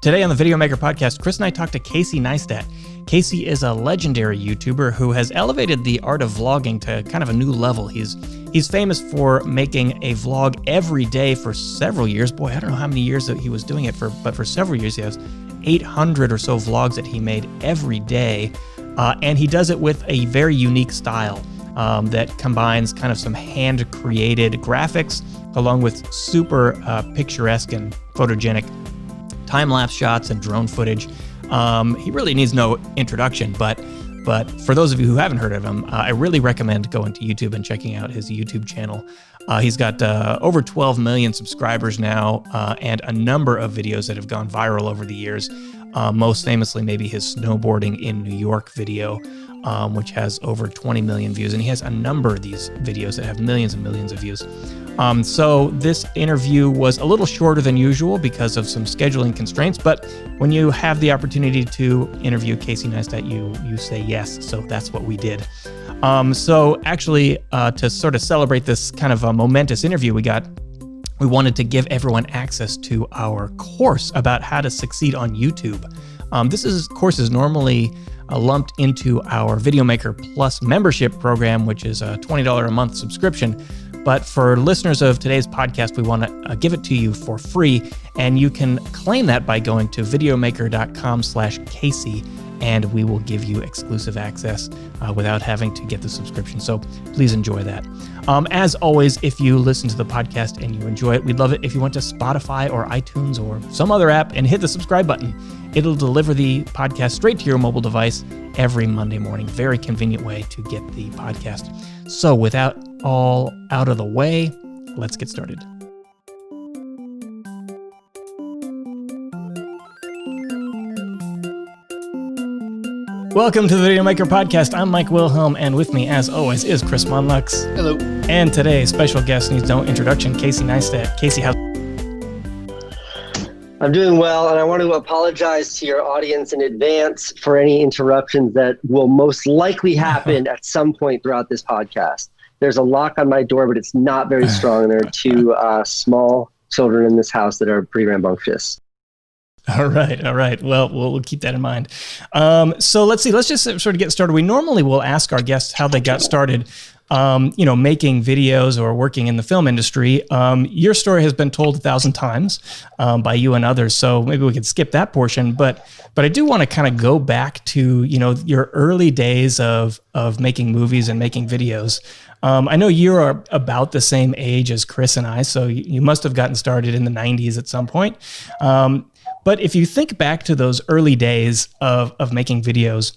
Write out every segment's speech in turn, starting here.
Today on the Videomaker podcast, Chris and I talked to Casey Neistat. Casey is a legendary YouTuber who has elevated the art of vlogging to kind of a new level. He's famous for making a vlog every day for several years. Boy, I don't know how many years that he was doing it for, but for several years he has 800 or so vlogs that he made every day. And he does it with a very unique style that combines kind of some hand-created graphics along with super picturesque and photogenic time-lapse shots and drone footage. He really needs no introduction, but for those of you who haven't heard of him, I really recommend going to YouTube and checking out his YouTube channel. He's got over 12 million subscribers now, and a number of videos that have gone viral over the years. Most famously, maybe his snowboarding in New York video, which has over 20 million views. And he has a number of these videos that have millions and millions of views. So this interview was a little shorter than usual because of some scheduling constraints, but when you have the opportunity to interview Casey Neistat, you say yes. So that's what we did. So actually, to sort of celebrate this kind of a momentous interview we wanted to give everyone access to our course about how to succeed on YouTube. This course is normally lumped into our Videomaker Plus membership program, which is a $20 a month subscription. But for listeners of today's podcast, we want to give it to you for free, and you can claim that by going to videomaker.com/Casey, and we will give you exclusive access without having to get the subscription. So please enjoy that. As always, if you listen to the podcast and you enjoy it, we'd love it if you went to Spotify or iTunes or some other app and hit the subscribe button. It'll deliver the podcast straight to your mobile device every Monday morning. Very convenient way to get the podcast. So without all out of the way, let's get started. Welcome to the Videomaker podcast. I'm Mike Wilhelm, and with me, as always, is Chris Monlux. Hello. And today's special guest needs no introduction, Casey Neistat. Casey, how? I'm doing well, and I want to apologize to your audience in advance for any interruptions that will most likely happen at some point throughout this podcast. There's a lock on my door, but it's not very strong, and there are two small children in this house that are pretty rambunctious. All right. Well, we'll keep that in mind. So let's see. Let's just sort of get started. We normally will ask our guests how they got started, making videos or working in the film industry. Your story has been told 1,000 times by you and others, so maybe we could skip that portion. But I do want to kind of go back to your early days of making movies and making videos. I know you're about the same age as Chris and I, so you must have gotten started in the 90s at some point. But if you think back to those early days of making videos,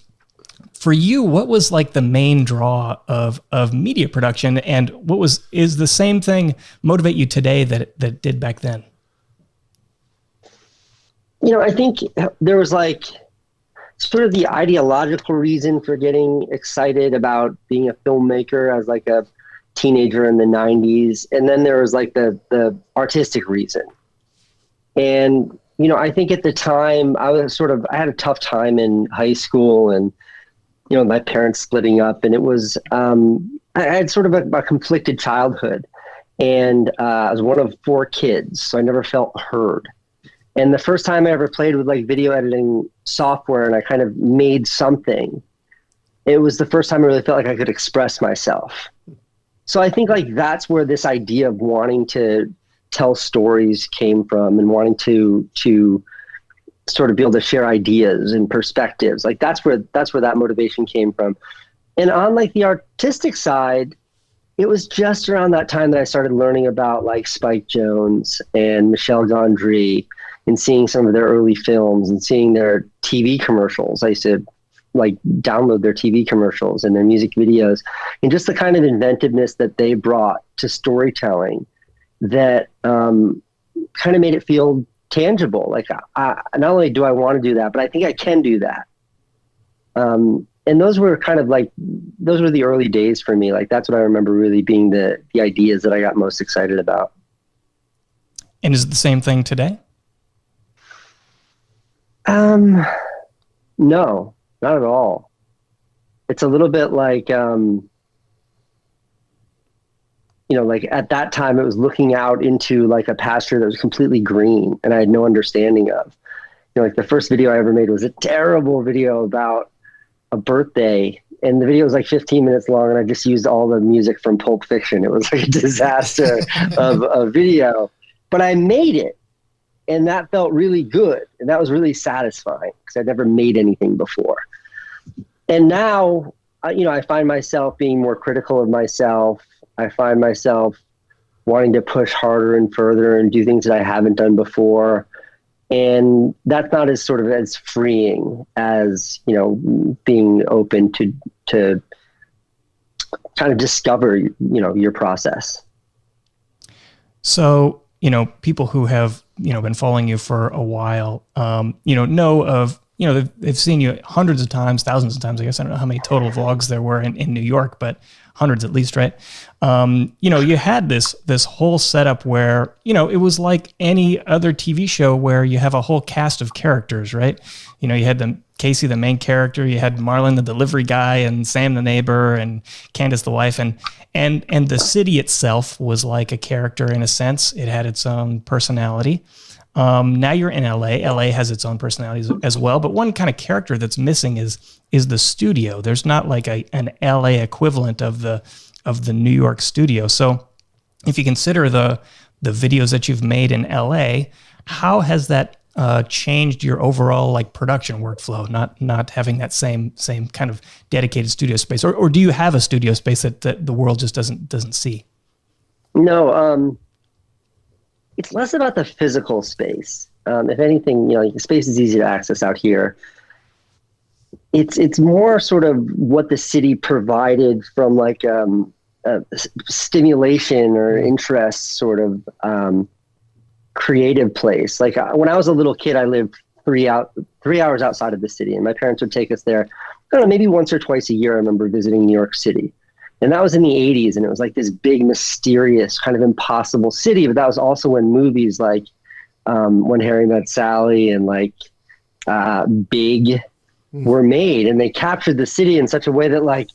for you, what was like the main draw of media production, and is the same thing motivate you today that it did back then? I think there was like sort of the ideological reason for getting excited about being a filmmaker as like a teenager in the 90s. And then there was like the artistic reason. And, I think at the time I had a tough time in high school, and, my parents splitting up, and it was, I had sort of a conflicted childhood, and I was one of 4 kids, so I never felt heard. And the first time I ever played with like video editing software and I kind of made something, it was the first time I really felt like I could express myself. So I think like that's where this idea of wanting to tell stories came from, and wanting to sort of be able to share ideas and perspectives. Like that's where that motivation came from. And on like the artistic side, it was just around that time that I started learning about like Spike Jonze and Michel Gondry, and seeing some of their early films and seeing their TV commercials. I used to like download their TV commercials and their music videos, and just the kind of inventiveness that they brought to storytelling that kind of made it feel tangible. Like not only do I want to do that, but I think I can do that. And those were the early days for me. Like that's what I remember really being the ideas that I got most excited about. And is it the same thing today? No, not at all. It's a little bit like, like at that time it was looking out into like a pasture that was completely green and I had no understanding of. like the first video I ever made was a terrible video about a birthday, and the video was like 15 minutes long, and I just used all the music from Pulp Fiction. It was like a disaster of a video, but I made it, and that felt really good, and that was really satisfying because I'd never made anything before. And now, I find myself being more critical of myself. I find myself wanting to push harder and further and do things that I haven't done before. And that's not as sort of as freeing as, being open to kind of discover, your process. So, people who have, been following you for a while, know of, they've seen you hundreds of times, thousands of times. I guess I don't know how many total vlogs there were in New York, but hundreds at least, right? You had this whole setup where, it was like any other TV show where you have a whole cast of characters, right? You had Casey, the main character, you had Marlon, the delivery guy, and Sam, the neighbor, and Candace, the wife, and the city itself was like a character in a sense. It had its own personality. Now you're in LA. LA has its own personalities as well, but one kind of character that's missing is the studio. There's not like an LA equivalent of the New York studio. So if you consider the videos that you've made in LA, how has that changed your overall like production workflow? Not having that same kind of dedicated studio space, or do you have a studio space that the world just doesn't see? No. It's less about the physical space. If anything, the space is easy to access out here. It's more sort of what the city provided from like stimulation or interest sort of creative place. Like when I was a little kid, I lived 3 hours outside of the city, and my parents would take us there. I don't know, maybe once or twice a year. I remember visiting New York City. And that was in the 80s, and it was like this big, mysterious, kind of impossible city. But that was also when movies like When Harry Met Sally and like Big were made, and they captured the city in such a way that like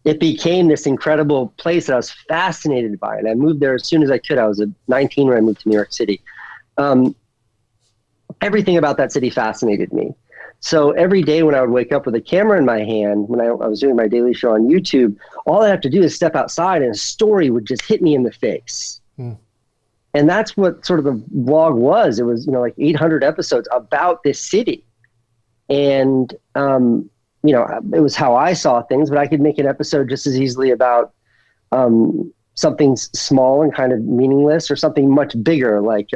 it became this incredible place that I was fascinated by. And I moved there as soon as I could. I was 19 when I moved to New York City. Everything about that city fascinated me. So every day when I would wake up with a camera in my hand, when I was doing my daily show on YouTube, all I have to do is step outside and a story would just hit me in the face. And that's what sort of the vlog was. It was, like 800 episodes about this city. And, it was how I saw things, but I could make an episode just as easily about something small and kind of meaningless, or something much bigger, like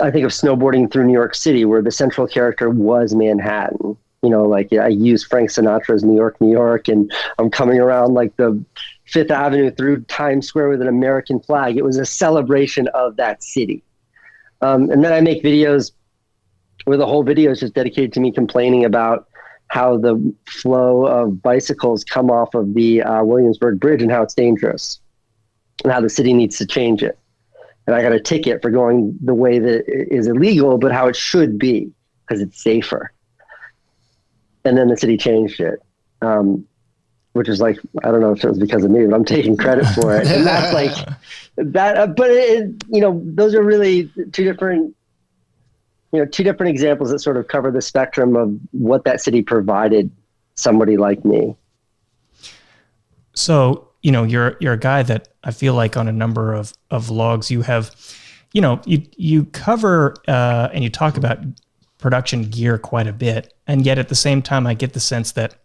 I think of snowboarding through New York City, where the central character was Manhattan. Like I used Frank Sinatra's New York, and I'm coming around like the Fifth Avenue through Times Square with an American flag. It was a celebration of that city. And then I make videos where the whole video is just dedicated to me complaining about how the flow of bicycles come off of the Williamsburg Bridge and how it's dangerous, and how the city needs to change it. And I got a ticket for going the way that is illegal, but how it should be because it's safer. And then the city changed it, which is like, I don't know if it was because of me, but I'm taking credit for it. And that's like that. But those are really two different examples that sort of cover the spectrum of what that city provided somebody like me. So, you're a guy that I feel like on a number of vlogs you have, you cover and you talk about production gear quite a bit, and yet at the same time I get the sense that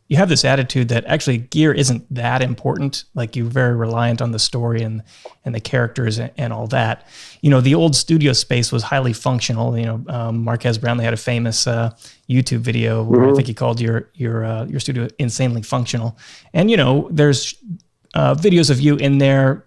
you have this attitude that actually gear isn't that important. Like you're very reliant on the story and the characters and all that. The old studio space was highly functional. Marquez Brownlee had a famous YouTube video where I think he called your studio insanely functional. And there's videos of you in there,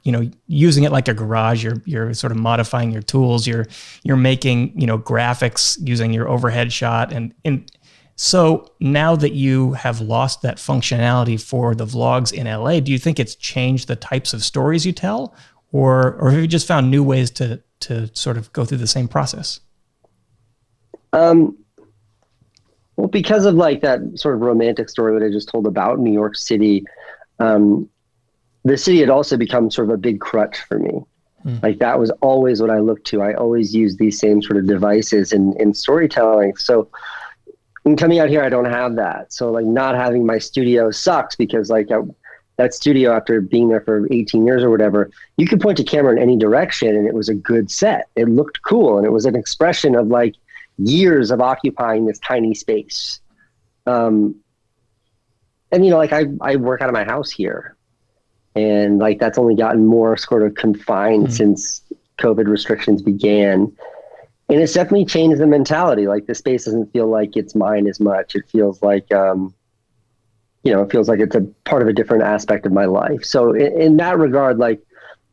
using it like a garage. You're sort of modifying your tools. You're making graphics using your overhead shot and. So now that you have lost that functionality for the vlogs in LA, do you think it's changed the types of stories you tell, or have you just found new ways to sort of go through the same process? Well, because of like that sort of romantic story that I just told about New York City, the city had also become sort of a big crutch for me. Like that was always what I looked to. I always used these same sort of devices in storytelling. So in coming out here, I don't have that. So like not having my studio sucks because like that studio, after being there for 18 years or whatever, you could point a camera in any direction and it was a good set. It looked cool. And it was an expression of like years of occupying this tiny space. And, you know, like I work out of my house here. And like that's only gotten more sort of confined since COVID restrictions began. And it's definitely changed the mentality. Like the space doesn't feel like it's mine as much. It feels like, you know, it feels like it's a part of a different aspect of my life. So in that regard, like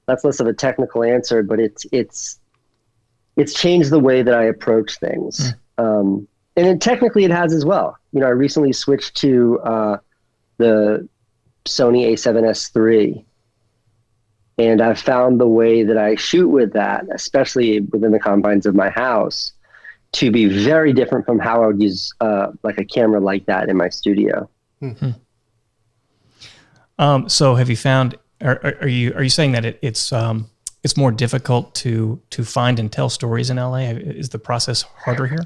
that's less of a technical answer, but it's changed the way that I approach things. And then technically it has as well. You know, I recently switched to the Sony A7S III. And I've found the way that I shoot with that, especially within the confines of my house, to be very different from how I would use like a camera like that in my studio. So have you found, are you saying that it's more difficult to find and tell stories in LA? Is the process harder here?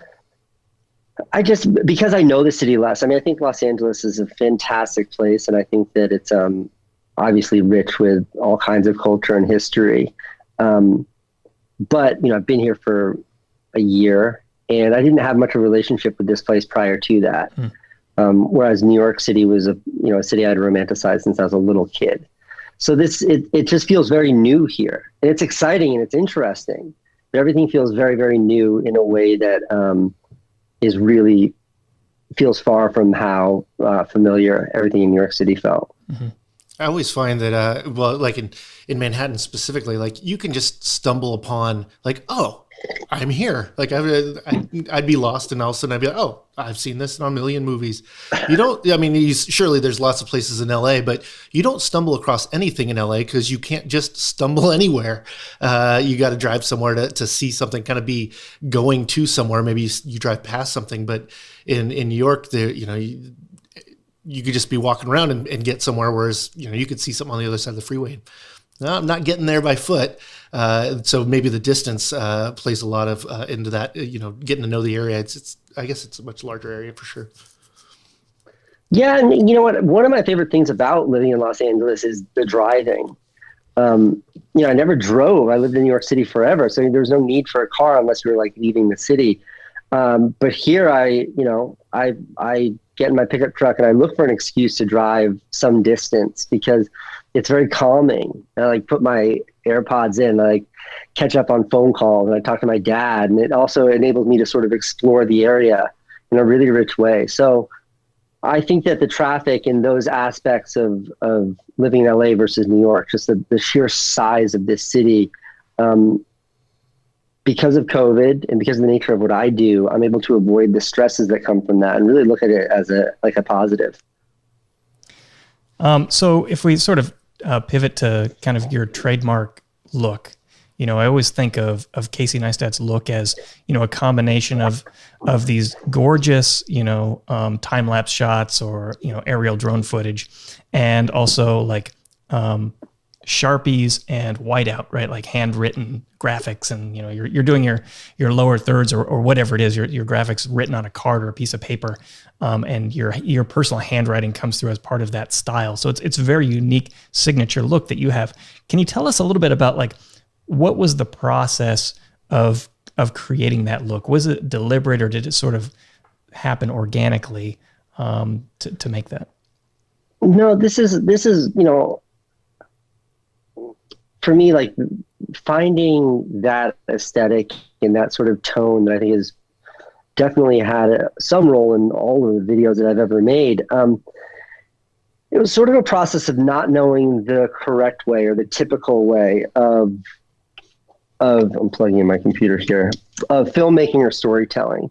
Because I know the city less. I mean, I think Los Angeles is a fantastic place, and I think that it's obviously rich with all kinds of culture and history. But, you know, I've been here for a year, and I didn't have much of a relationship with this place prior to that. Whereas New York City was a city I'd romanticized since I was a little kid. So it just feels very new here, and it's exciting and it's interesting, but everything feels very, very new in a way that is really feels far from how familiar everything in New York City felt. I always find that, well, like in Manhattan specifically, like you can just stumble upon like, oh, I'm here. Like I'd be lost, and all of a sudden I'd be like, oh, I've seen this in a million movies. You don't, I mean, surely there's lots of places in LA, but you don't stumble across anything in LA because you can't just stumble anywhere. You got to drive somewhere to see something, kind of be going to somewhere. Maybe you drive past something, but in New York, there, you know, you could just be walking around and get somewhere, whereas, you know, you could see something on the other side of the freeway. No, I'm not getting there by foot. So maybe the distance plays a lot of into that, you know, getting to know the area. I guess it's a much larger area for sure. Yeah. And you know what? One of my favorite things about living in Los Angeles is the driving. You know, I never drove. I lived in New York City forever. So there's no need for a car unless you're like leaving the city. But here I get in my pickup truck and I look for an excuse to drive some distance because it's very calming. I like put my AirPods in, I like catch up on phone calls, and I talk to my dad, and it also enables me to sort of explore the area in a really rich way. So I think that the traffic in those aspects of living in LA versus New York, just the sheer size of this city, because of COVID and because of the nature of what I do, I'm able to avoid the stresses that come from that and really look at it as a positive. So if we sort of pivot to kind of your trademark look, you know, I always think of Casey Neistat's look as, you know, a combination of these gorgeous, you know, time-lapse shots or, you know, aerial drone footage, and also like Sharpies and whiteout, right? Like handwritten graphics, and, you know, you're doing your lower thirds or whatever it is, your graphics written on a card or a piece of paper, and your personal handwriting comes through as part of that style. So it's a very unique signature look that you have. Can you tell us a little bit about like what was the process of creating that look? Was it deliberate, or did it sort of happen organically to make that? No, this is, you know, for me, like finding that aesthetic and that sort of tone that I think has definitely had some role in all of the videos that I've ever made. It was sort of a process of not knowing the correct way or the typical way of I'm plugging in my computer here, of filmmaking or storytelling.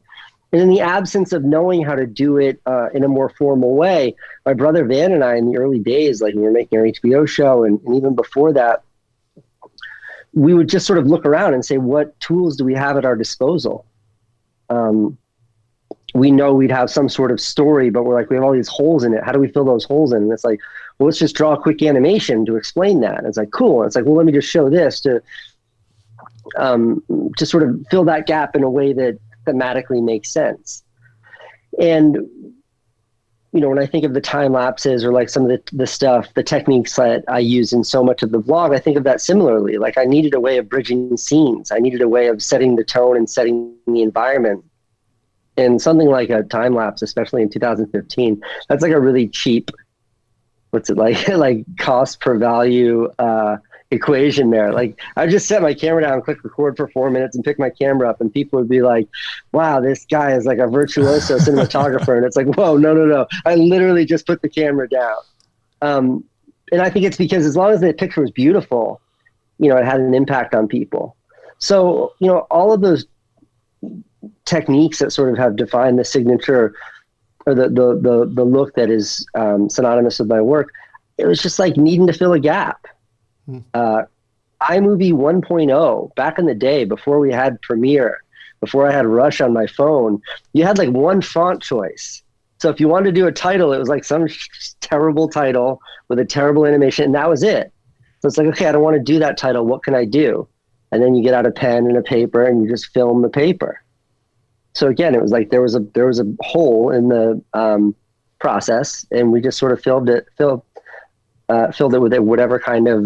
And in the absence of knowing how to do it in a more formal way, my brother Van and I, in the early days, like we were making our HBO show, and even before that, we would just sort of look around and say, what tools do we have at our disposal? We know we'd have some sort of story, but we're like, we have all these holes in it. How do we fill those holes in? And it's like, well, let's just draw a quick animation to explain that. And it's like, cool. And it's like, well, let me just show this to to sort of fill that gap in a way that thematically makes sense. And, you know, when I think of the time lapses or like some of the stuff, the techniques that I use in so much of the vlog, I think of that similarly. Like I needed a way of bridging scenes. I needed a way of setting the tone and setting the environment. And something like a time lapse, especially in 2015, that's like a really cheap, what's it like, like cost per value equation there. Like I just set my camera down, click record for 4 minutes and pick my camera up, and people would be like, wow, this guy is like a virtuoso cinematographer. And it's like, whoa, no. I literally just put the camera down. And I think it's because as long as the picture was beautiful, you know, it had an impact on people. So, you know, all of those techniques that sort of have defined the signature or the look that is synonymous with my work, it was just like needing to fill a gap. iMovie 1.0, back in the day, before we had Premiere, before I had Rush on my phone, you had like one font choice. So if you wanted to do a title, it was like some terrible title with a terrible animation, and that was it. So it's like, okay, I don't want to do that title. What can I do? And then you get out a pen and a paper and you just film the paper. So again, it was like there was a hole in the process, and we just sort of filled it with whatever kind of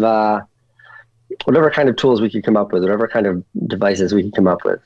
tools we could come up with, whatever kind of devices we could come up with.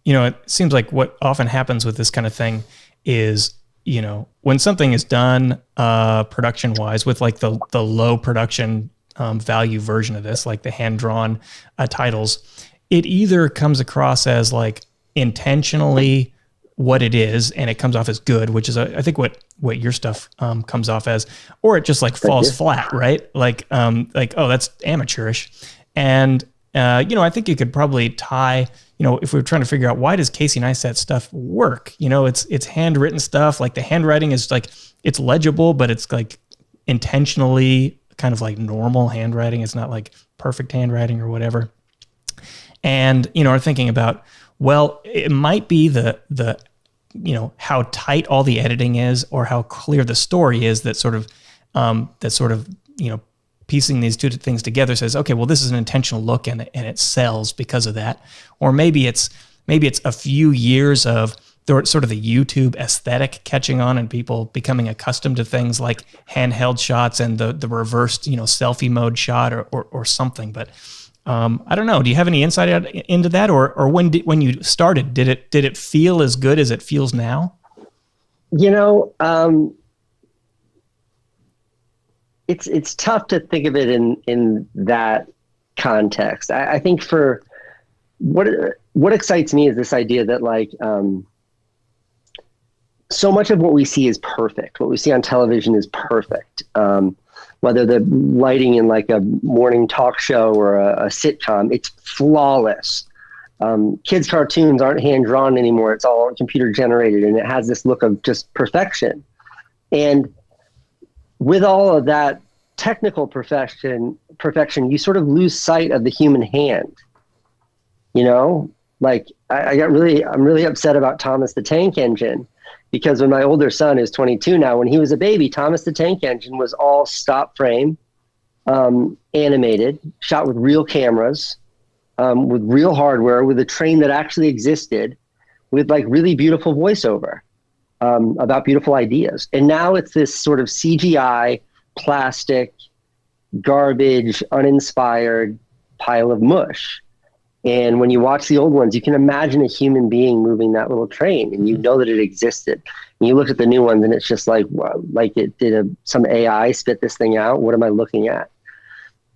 You know, it seems like what often happens with this kind of thing is, you know, when something is done production wise with like the low production value version of this, like the hand-drawn titles, it either comes across as like intentionally what it is and it comes off as good, which is I think what your stuff comes off as, or it just like falls flat, right? Like oh, that's amateurish. And you know, I think you could probably tie, you know, if we were trying to figure out why does Casey Neistat stuff work, you know, it's handwritten stuff, like the handwriting is like, it's legible, but it's like intentionally kind of like normal handwriting. It's not like perfect handwriting or whatever. And, you know, are thinking about, well, it might be the you know, how tight all the editing is or how clear the story is that sort of, you know, piecing these two things together says, okay, well, this is an intentional look and it sells because of that. Or maybe it's a few years of sort of the YouTube aesthetic catching on and people becoming accustomed to things like handheld shots and the reversed, you know, selfie mode shot or something. But I don't know. Do you have any insight into that, or when you started, did it feel as good as it feels now? You know, it's tough to think of it in that context. I think for what excites me is this idea that like so much of what we see is perfect. What we see on television is perfect. Whether the lighting in like a morning talk show or a sitcom, it's flawless. Kids' cartoons aren't hand-drawn anymore. It's all computer generated, and it has this look of just perfection. And with all of that technical perfection, you sort of lose sight of the human hand. You know, like I'm really upset about Thomas the Tank Engine, because when my older son is 22 now, when he was a baby, Thomas the Tank Engine was all stop frame, animated, shot with real cameras, with real hardware, with a train that actually existed, with like really beautiful voiceover about beautiful ideas. And now it's this sort of CGI, plastic, garbage, uninspired pile of mush. And when you watch the old ones, you can imagine a human being moving that little train, and you know that it existed. And you look at the new ones, and it's just like, wow, like it did some AI spit this thing out? What am I looking at?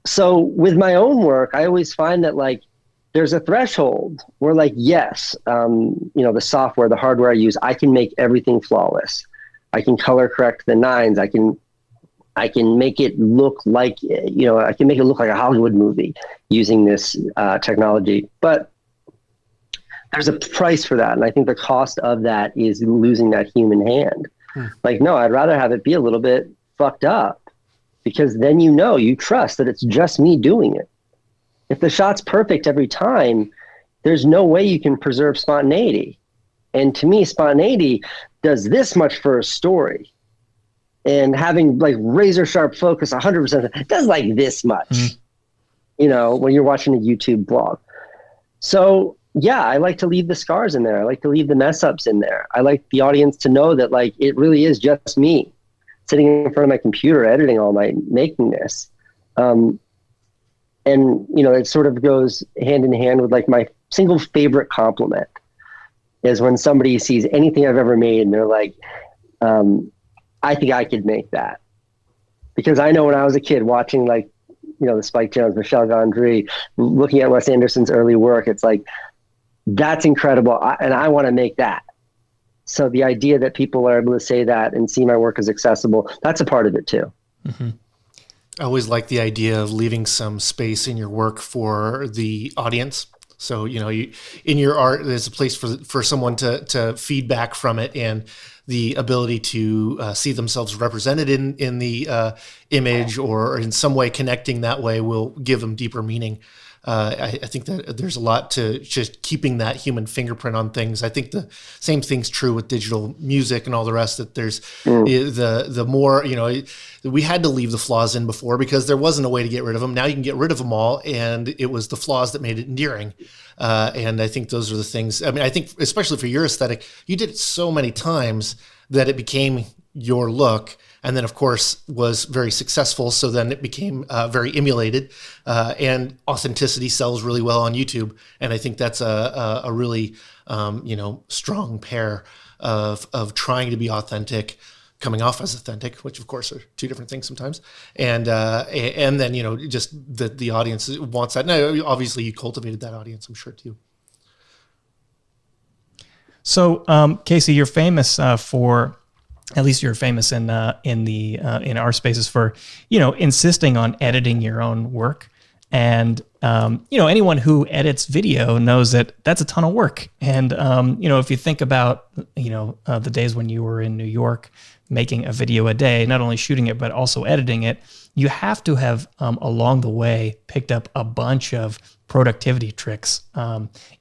So with my own work, I always find that like there's a threshold where like, yes, you know, the software, the hardware I use, I can make everything flawless. I can color correct the nines. I can make it look like, you know, I can make it look like a Hollywood movie using this technology. But there's a price for that. And I think the cost of that is losing that human hand. Like, no, I'd rather have it be a little bit fucked up, because then you trust that it's just me doing it. If the shot's perfect every time, there's no way you can preserve spontaneity. And to me, spontaneity does this much for a story. And having like razor sharp focus 100% does like this much, you know, when you're watching a YouTube blog. So yeah, I like to leave the scars in there. I like to leave the mess ups in there. I like the audience to know that like it really is just me sitting in front of my computer editing all night making this. And you know, it sort of goes hand in hand with like my single favorite compliment is when somebody sees anything I've ever made and they're like, I think I could make that. Because I know when I was a kid watching like, you know, the Spike Jones, Michel Gondry, looking at Wes Anderson's early work, it's like, that's incredible. And I want to make that. So the idea that people are able to say that and see my work as accessible, that's a part of it too. Mm-hmm. I always like the idea of leaving some space in your work for the audience. So, you know, in your art, there's a place for someone to feedback from it, and the ability to see themselves represented in the image or in some way connecting that way will give them deeper meaning. I think that there's a lot to just keeping that human fingerprint on things. I think the same thing's true with digital music and all the rest, that there's the more, you know, we had to leave the flaws in before because there wasn't a way to get rid of them. Now you can get rid of them all. And it was the flaws that made it endearing. And I think those are the things. I mean, I think especially for your aesthetic, you did it so many times that it became your look. And then, of course, was very successful. So then it became very emulated, and authenticity sells really well on YouTube. And I think that's a really, you know, strong pair of trying to be authentic, coming off as authentic, which of course are two different things sometimes. And then, you know, just that the audience wants that. Now, obviously, you cultivated that audience, I'm sure, too. So, Casey, you're famous for. At least you're famous in our spaces for, you know, insisting on editing your own work. And, you know, anyone who edits video knows that that's a ton of work. And, you know, if you think about, you know, the days when you were in New York making a video a day, not only shooting it, but also editing it, you have to have along the way picked up a bunch of productivity tricks,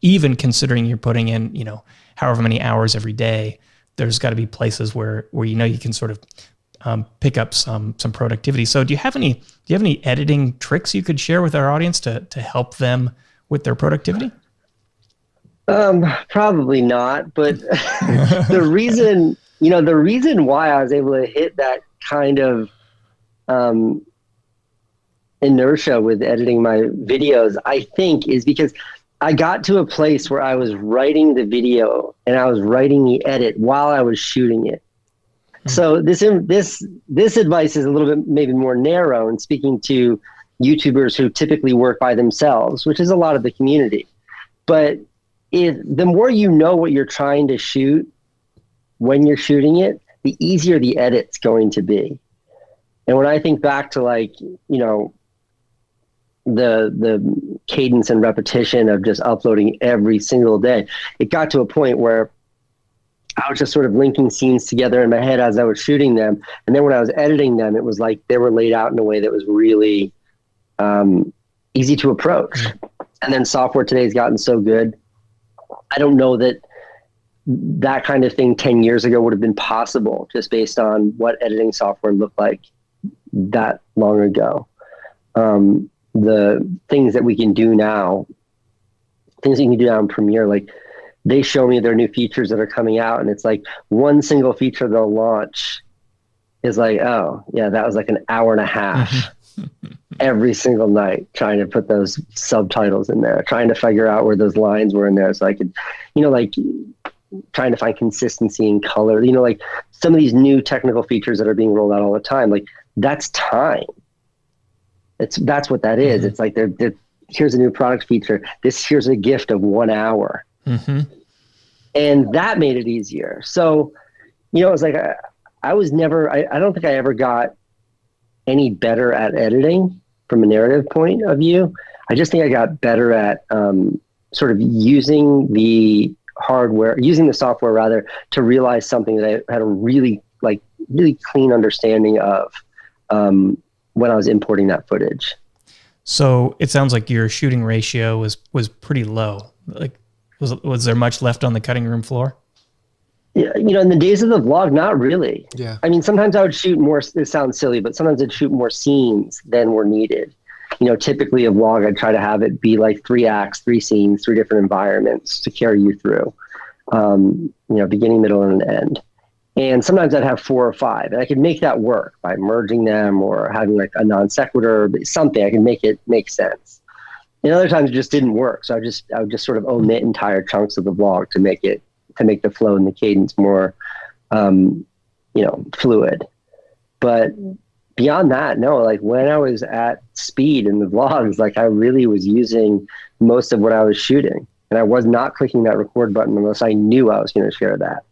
even considering you're putting in, you know, however many hours every day. There's got to be places where you know you can sort of pick up some productivity. So do you have any editing tricks you could share with our audience to help them with their productivity? Probably not, but the reason why I was able to hit that kind of inertia with editing my videos, I think, is because I got to a place where I was writing the video and I was writing the edit while I was shooting it. So this advice is a little bit maybe more narrow and speaking to YouTubers who typically work by themselves, which is a lot of the community. But the more you know what you're trying to shoot when you're shooting it, the easier the edit's going to be. And when I think back to, like, you know, the cadence and repetition of just uploading every single day, it got to a point where I was just sort of linking scenes together in my head as I was shooting them. And then when I was editing them, it was like they were laid out in a way that was really easy to approach. And then software today has gotten so good. I don't know that that kind of thing 10 years ago would have been possible just based on what editing software looked like that long ago. The things that we can do now, things you can do now in Premiere, like they show me their new features that are coming out, and it's like one single feature they'll launch is like, oh yeah, that was like an hour and a half every single night trying to put those subtitles in there, trying to figure out where those lines were in there so I could, you know, like trying to find consistency in color, you know, like some of these new technical features that are being rolled out all the time, like that's time. That's what that is. It's like they're here's a new product feature. Here's a gift of 1 hour. And that made it easier. So, you know, it was like, I was never, I don't think I ever got any better at editing from a narrative point of view. I just think I got better at sort of using the software rather, to realize something that I had a really clean understanding of when I was importing that footage. So it sounds like your shooting ratio was pretty low. Like, was there much left on the cutting room floor? Yeah, you know, in the days of the vlog, not really. Yeah. I mean, sometimes I would shoot more, it sounds silly, but sometimes I'd shoot more scenes than were needed. typically a vlog, I'd try to have it be like 3 acts, 3 scenes, 3 different environments to carry you through, beginning, middle, and end. And sometimes I'd have 4 or 5, and I could make that work by merging them or having like a non sequitur, something I can make it make sense. And other times it just didn't work. So I would just sort of omit entire chunks of the vlog to make the flow and the cadence more, fluid. But beyond that, no, like when I was at speed in the vlogs, like I really was using most of what I was shooting, and I was not clicking that record button unless I knew I was going to share that.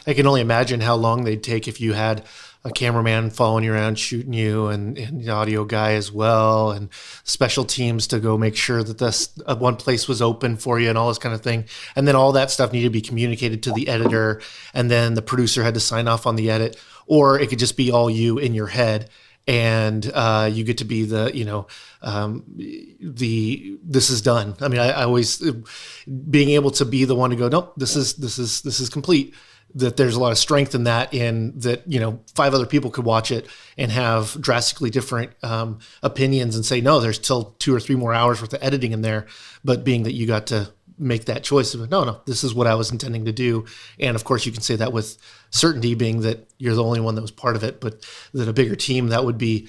I can only imagine how long they'd take if you had a cameraman following you around shooting you, and the audio guy as well, and special teams to go make sure that this one place was open for you and all this kind of thing. And then all that stuff needed to be communicated to the editor, and then the producer had to sign off on the edit, or it could just be all you in your head. And you get to be the, this is done. I mean, I always being able to be the one to go, nope, this is complete. That there's a lot of strength in that, in that, 5 other people could watch it and have drastically different opinions and say, no, there's still 2 or 3 more hours worth of editing in there. But being that you got to make that choice of, no, this is what I was intending to do. And of course you can say that with certainty, being that you're the only one that was part of it, but that a bigger team, that would be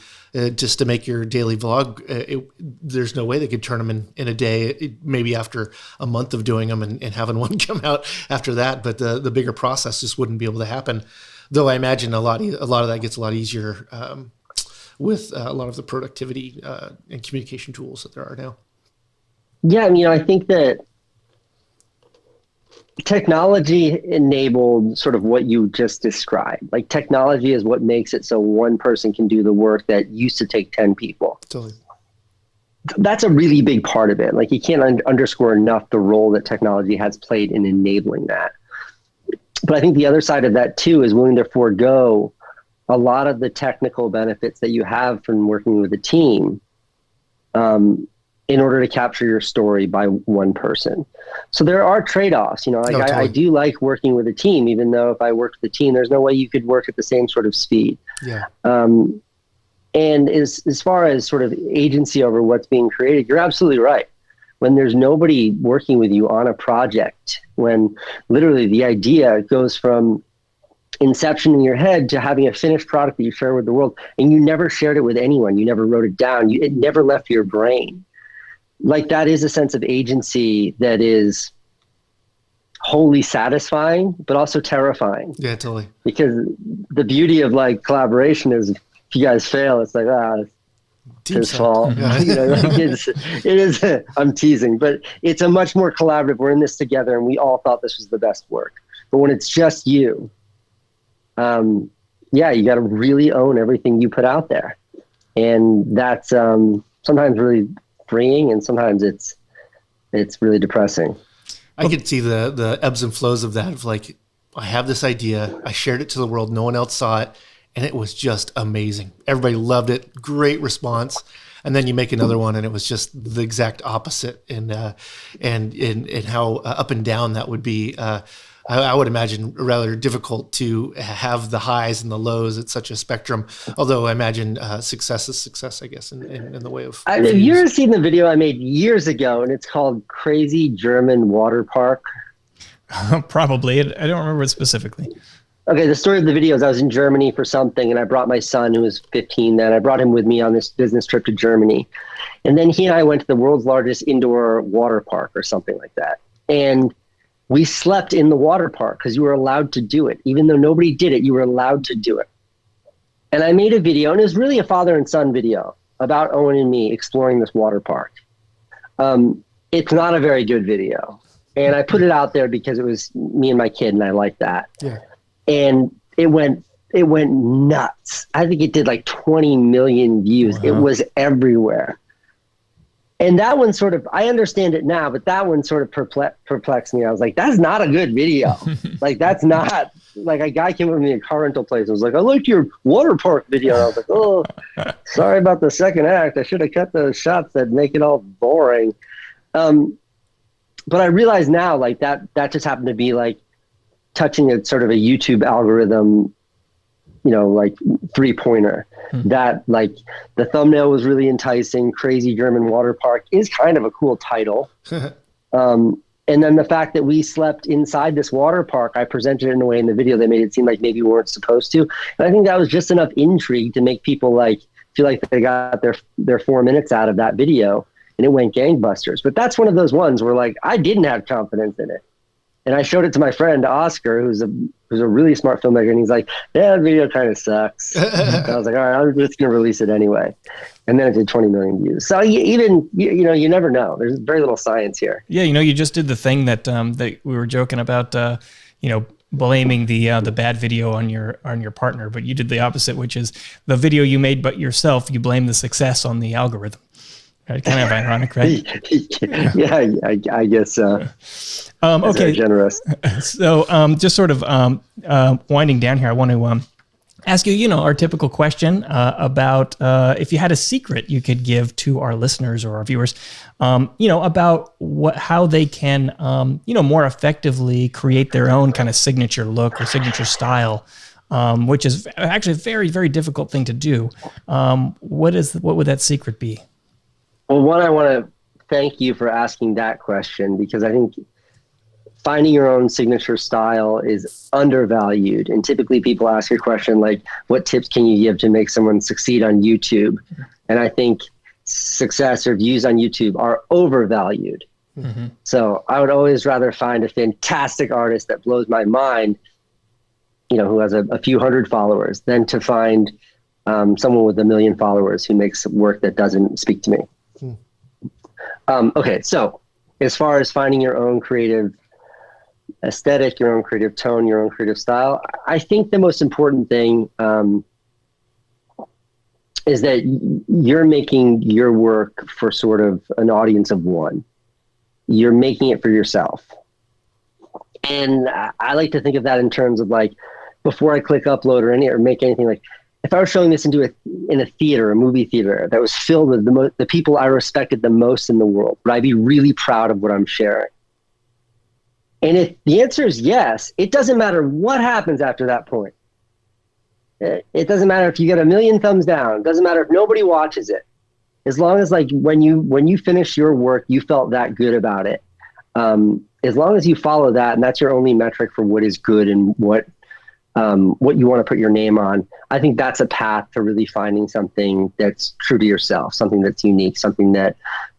just to make your daily vlog. There's no way they could turn them in a day, maybe after a month of doing them and having one come out after that. But the bigger process just wouldn't be able to happen. Though I imagine a lot of that gets a lot easier with a lot of the productivity and communication tools that there are now. Yeah, I think that technology enabled sort of what you just described. Like technology is what makes it so one person can do the work that used to take 10 people. Totally. That's a really big part of it. Like you can't underscore enough the role that technology has played in enabling that. But I think the other side of that too is willing to forego a lot of the technical benefits that you have from working with a team in order to capture your story by one person. So there are trade-offs, totally. I do like working with a team, even though if I worked with a team, there's no way you could work at the same sort of speed. Yeah. And as far as sort of agency over what's being created, you're absolutely right. When there's nobody working with you on a project, when literally the idea goes from inception in your head to having a finished product that you share with the world, and you never shared it with anyone, you never wrote it down, it never left your brain. Like that is a sense of agency that is wholly satisfying, but also terrifying. Yeah, totally. Because the beauty of like collaboration is if you guys fail, it's like, it's his fault. Yeah. It is, I'm teasing, but it's a much more collaborative, we're in this together and we all thought this was the best work. But when it's just you, you got to really own everything you put out there. And that's sometimes really freeing, and sometimes it's really depressing. I could see the ebbs and flows of that. Of like, I have this idea, I shared it to the world, no one else saw it, and it was just amazing. Everybody loved it, great response. And then you make another one, and it was just the exact opposite. And how up and down that would be. I would imagine rather difficult to have the highs and the lows at such a spectrum. Although I imagine success is success, I guess, in the way of. Have you ever seen the video I made years ago, and it's called Crazy German Water Park? Probably. I don't remember it specifically. Okay, the story of the video is I was in Germany for something, and I brought my son, who was 15 then. I brought him with me on this business trip to Germany. And then he and I went to the world's largest indoor water park or something like that. And we slept in the water park because you were allowed to do it. Even though nobody did it, you were allowed to do it. And I made a video, and it was really a father and son video about Owen and me exploring this water park. It's not a very good video. And I put it out there because it was me and my kid, and I liked that. Yeah. And it went nuts. I think it did like 20 million views. It was everywhere. And that one sort of, I understand it now, but that one sort of perplexed me. I was like, that's not a good video. Like, that's not, like a guy came with me in a car rental place and was like, I liked your water park video. I was like, oh, sorry about the second act. I should have cut those shots that make it all boring. But I realize now, like that just happened to be like touching a sort of a YouTube algorithm, like 3-pointer. That like the thumbnail was really enticing. Crazy German water park is kind of a cool title. And then the fact that we slept inside this water park, I presented it in a way in the video that made it seem like maybe we weren't supposed to. And I think that was just enough intrigue to make people like feel like they got their 4 minutes out of that video, and it went gangbusters. But that's one of those ones where like I didn't have confidence in it. And I showed it to my friend Oscar, who's a really smart filmmaker, and he's like, "Yeah, that video kind of sucks." And I was like, "All right, I'm just gonna release it anyway." And then it did 20 million views. So you never know. There's very little science here. Yeah, you just did the thing that that we were joking about, blaming the bad video on your partner, but you did the opposite, which is the video you made but yourself, you blame the success on the algorithm. Right? Kind of ironic, right? Yeah, I guess so. Okay, generous. So just sort of winding down here, I want to ask you, our typical question about if you had a secret you could give to our listeners or our viewers, about how they can, more effectively create their own kind of signature look or signature style, which is actually a very, very difficult thing to do. What would that secret be? Well, one, I want to thank you for asking that question, because I think finding your own signature style is undervalued. And typically people ask a question like, what tips can you give to make someone succeed on YouTube? And I think success or views on YouTube are overvalued. Mm-hmm. So I would always rather find a fantastic artist that blows my mind, who has a few hundred followers, than to find someone with 1 million followers who makes work that doesn't speak to me. Okay, so as far as finding your own creative aesthetic, your own creative tone, your own creative style, I think the most important thing is that you're making your work for sort of an audience of one. You're making it for yourself. And I like to think of that in terms of like, before I click upload or make anything, like if I was showing this in a theater, a movie theater that was filled with the people I respected the most in the world, would I be really proud of what I'm sharing? And if the answer is yes, it doesn't matter what happens after that point. It doesn't matter if you get 1 million thumbs down. It doesn't matter if nobody watches it. As long as like when you finish your work, you felt that good about it. As long as you follow that, and that's your only metric for what is good and what you want to put your name on, I think that's a path to really finding something that's true to yourself, something that's unique, something that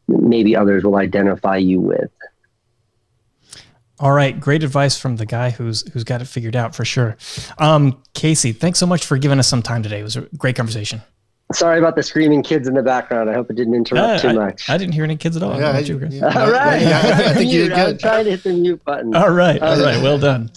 maybe others will identify you with. All right. Great advice from the guy who's got it figured out for sure. Casey, thanks so much for giving us some time today. It was a great conversation. Sorry about the screaming kids in the background. I hope it didn't interrupt too much. I didn't hear any kids at all. Yeah, all right. I think you did good. I'm trying to hit the mute button. All right. Well done.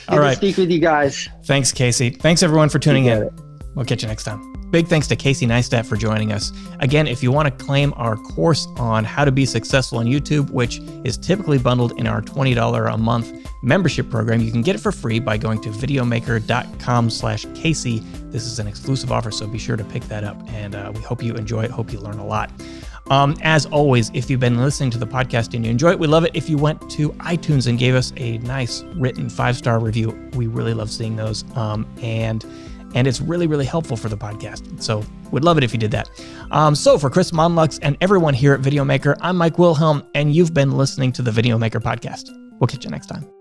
Good to speak with you guys. Thanks, Casey. Thanks, everyone, for tuning in. We'll catch you next time. Big thanks to Casey Neistat for joining us. Again, if you want to claim our course on how to be successful on YouTube, which is typically bundled in our $20 a month membership program, you can get it for free by going to videomaker.com/Casey. This is an exclusive offer, so be sure to pick that up. And we hope you enjoy it. Hope you learn a lot. As always, if you've been listening to the podcast and you enjoy it, we'd love it if you went to iTunes and gave us a nice written 5-star review. We really love seeing those. And it's really, really helpful for the podcast. So we'd love it if you did that. So for Chris Monlux and everyone here at Videomaker, I'm Mike Wilhelm, and you've been listening to the Videomaker podcast. We'll catch you next time.